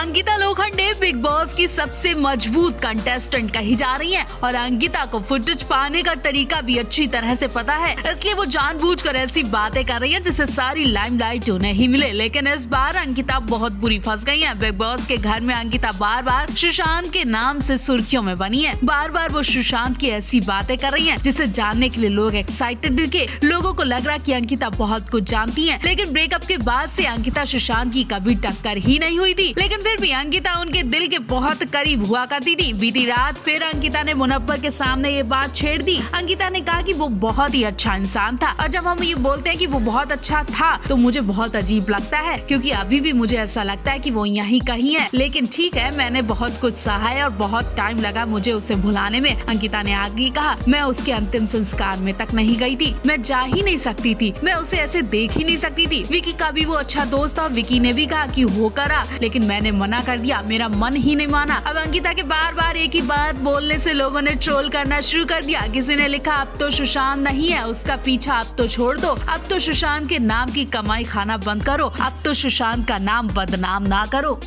Ankita Lokhande big boss की सबसे मजबूत कंटेस्टेंट कही जा रही हैं और अंकिता को फुटेज पाने का तरीका भी अच्छी तरह से पता है, इसलिए वो जानबूझकर ऐसी बातें कर रही हैं जिससे सारी लाइमलाइट उन्हें ही मिले। लेकिन इस बार अंकिता बहुत बुरी फंस गई है। बिग बॉस के घर में अंकिता बार बार सुशांत के नाम से सुर्खियों में बनी है। बार बार वो सुशांत की ऐसी बातें कर रही है जिसे जानने के लिए लोग एक्साइटेड दिखे। लोगों को लग रहा कि अंकिता बहुत कुछ जानती है, लेकिन ब्रेकअप के बाद से अंकिता सुशांत की कभी टक्कर ही नहीं हुई थी। लेकिन फिर भी अंकिता उनके दिल के बहुत करीब हुआ करती थी। बीती रात फिर अंकिता ने मुनव्वर के सामने ये बात छेड़ दी। अंकिता ने कहा कि वो बहुत ही अच्छा इंसान था, और जब हम ये बोलते हैं कि वो बहुत अच्छा था तो मुझे बहुत अजीब लगता है, क्योंकि अभी भी मुझे ऐसा लगता है कि वो यहीं कहीं है। लेकिन ठीक है, मैंने बहुत कुछ सहा है और बहुत टाइम लगा मुझे उसे भुलाने में। अंकिता ने आगे कहा, मैं उसके अंतिम संस्कार में तक नहीं गई थी, मैं जा ही नहीं सकती थी, मैं उसे ऐसे देख ही नहीं सकती थी। विकी का भी वो अच्छा दोस्त था, विकी ने भी कहा कि हो करा, लेकिन मैंने मना कर दिया, मेरा मन ही नहीं माना। अब अंकिता के बार बार एक ही बात बोलने से लोगों ने ट्रोल करना शुरू कर दिया। किसी ने लिखा, अब तो सुशांत नहीं है, उसका पीछा अब तो छोड़ दो, अब तो सुशांत के नाम की कमाई खाना बंद करो, अब तो सुशांत का नाम बदनाम ना करो।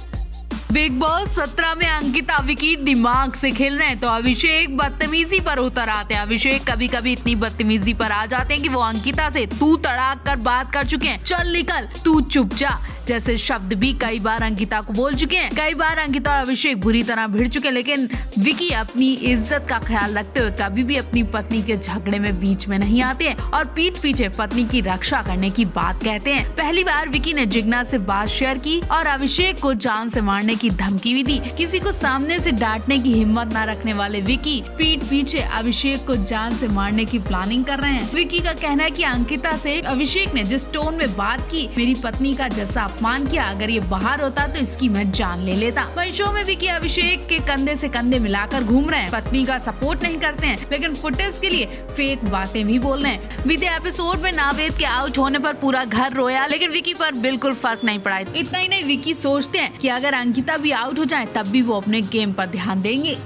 बिग बॉस 17 में अंकिता विकी दिमाग से खेल रहे हैं तो अभिषेक बदतमीजी पर उतर आते हैं। अभिषेक कभी कभी इतनी बदतमीजी पर आ जाते हैं कि वो अंकिता से तू तड़ाक कर बात कर चुके हैं। चल निकल, तू चुप जा जैसे शब्द भी कई बार अंकिता को बोल चुके हैं। कई बार अंकिता और अभिषेक बुरी तरह भिड़ चुके हैं, लेकिन विकी अपनी इज्जत का ख्याल रखते हुए कभी भी अपनी पत्नी के झगड़े में बीच में नहीं आते हैं और पीठ पीछे पत्नी की रक्षा करने की बात कहते हैं। पहली बार विकी ने जिग्ना से बात शेयर की और अभिषेक को जान से मारने की धमकी भी दी। किसी को सामने से डांटने की हिम्मत न रखने वाले विकी पीठ पीछे अभिषेक को जान से मारने की प्लानिंग कर रहे हैं। विकी का कहना है कि अंकिता से अभिषेक ने जिस टोन में बात की, मेरी पत्नी का जैसा अपमान किया, अगर ये बाहर होता तो इसकी मैं जान ले लेता। वहीं शो में विकी अभिषेक के कंधे से कंधे मिलाकर घूम रहे हैं, पत्नी का सपोर्ट नहीं करते हैं, लेकिन फुटेज के लिए फेक बातें भी बोल रहे हैं। बीते एपिसोड में नावेद के आउट होने पर पूरा घर रोया, लेकिन विकी पर बिल्कुल फर्क नहीं पड़ा। इतना ही नहीं, विकी सोचते हैं कि अगर अंकिता भी आउट हो जाए तब भी वो अपने गेम पर ध्यान देंगे।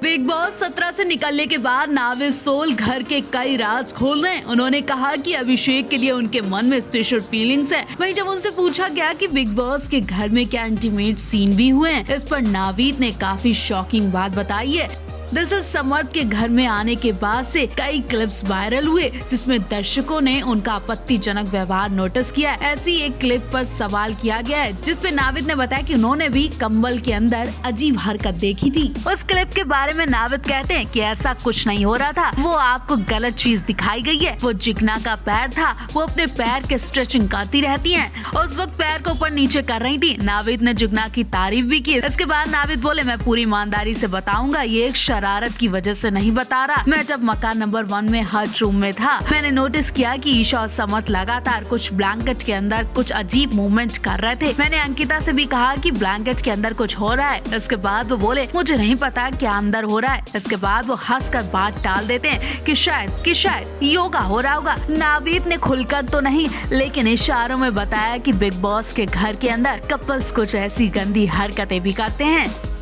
बिग बॉस 17 से निकलने के बाद नावेद सोल घर के कई राज खोल रहे हैं। उन्होंने कहा कि अभिषेक के लिए उनके मन में स्पेशल फीलिंग्स है। वहीं जब उनसे पूछा गया कि बिग बॉस के घर में क्या इंटीमेट सीन भी हुए हैं, इस पर नावेद ने काफी शॉकिंग बात बताई है। दरअसल समर्थ के घर में आने के बाद से कई क्लिप्स वायरल हुए जिसमें दर्शकों ने उनका आपत्तिजनक व्यवहार नोटिस किया। ऐसी एक क्लिप पर सवाल किया गया है जिसपे नावेद ने बताया कि उन्होंने भी कंबल के अंदर अजीब हरकत देखी थी। उस क्लिप के बारे में नावेद कहते हैं कि ऐसा कुछ नहीं हो रहा था, वो आपको गलत चीज दिखाई गई है। वो जिग्ना का पैर था, वो अपने पैर के स्ट्रेचिंग करती रहती है, उस वक्त पैर को ऊपर नीचे कर रही थी। नावेद ने जिग्ना की तारीफ भी की। इसके बाद नावेद बोले, मैं पूरी ईमानदारी से बताऊंगा, ये एक शरारत की वजह से नहीं बता रहा। मैं जब मकान नंबर 1 में हर्ट रूम में था, मैंने नोटिस किया कि ईशा और समर्थ लगातार कुछ ब्लैंकेट के अंदर कुछ अजीब मूवमेंट कर रहे थे। मैंने अंकिता से भी कहा कि ब्लैंकेट के अंदर कुछ हो रहा है। इसके बाद वो बोले, मुझे नहीं पता क्या अंदर हो रहा है। इसके बाद वो हंसकर बात टाल देते हैं कि शायद योगा हो रहा होगा। नावेद ने खुलकर तो नहीं, लेकिन इशारों में बताया कि बिग बॉस के घर के अंदर कपल्स कुछ ऐसी गंदी हरकतें भी करते हैं।